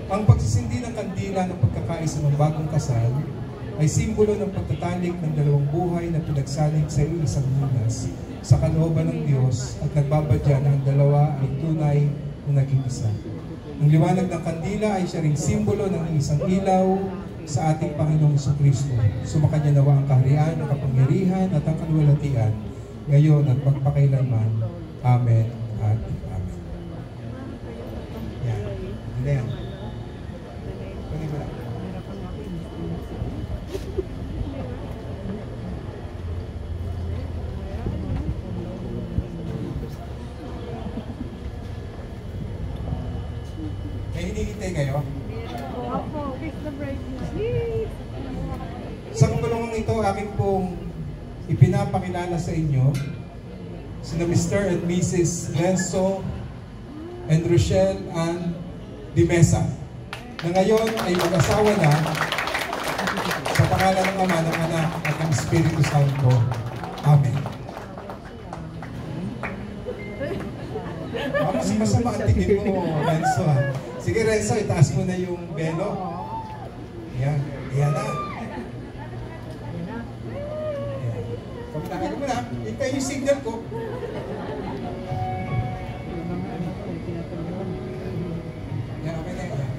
Ang pagsisindi ng kandila ng pagkakaisa ng bagong kasal ay simbolo ng pagtatalik ng dalawang buhay na pinagsalig sa isang lunas sa kalooban ng Diyos at nagbabadya na ang dalawa ay tunay na naging isa. Ang liwanag ng kandila ay siya ring simbolo ng isang ilaw sa ating Panginoong Jesucristo. Sumakanya nawa ang kaharian, ang kapangyarihan at ang kaluwalhatian ngayon at magpakailanman. Amen at Amen. Yan. Hindi yan. Kunin mo lang. May hinihintay kayo? Opo, kiss the bride. Sa kapulungan ito, aking pong ipinapakilala sa inyo sina Mr. and Mrs. Renzo and Rochelle Ann Di Mesa, na ngayon ay mag-asawa na sa pangalan ng Ama, ng Anak at ng Espiritu Santo. Amen. Mas masama ang tingin mo, Renzo. Sige, Renzo, itaas mo na yung belo. Yan. Yan na. Pagkakain mo na, hintay yung signal ko. Yan, okay na yan.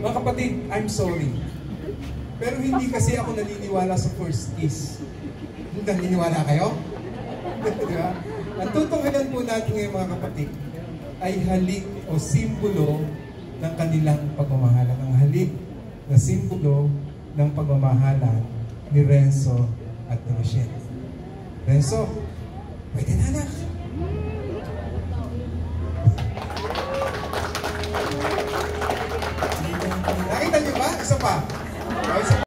Mga kapatid, I'm sorry. Pero hindi kasi ako naniniwala sa first kiss. Naniniwala kayo? Diba? Ang tutunghalan po natin ngayon, mga kapatid, ay halik o simbolo ng kanilang pagmamahalan. Ang halik na simbolo ng pagmamahalan ni Renzo at ni Rochelle. Renzo, pwede na, anak. Nakita niyo ba? Isa pa.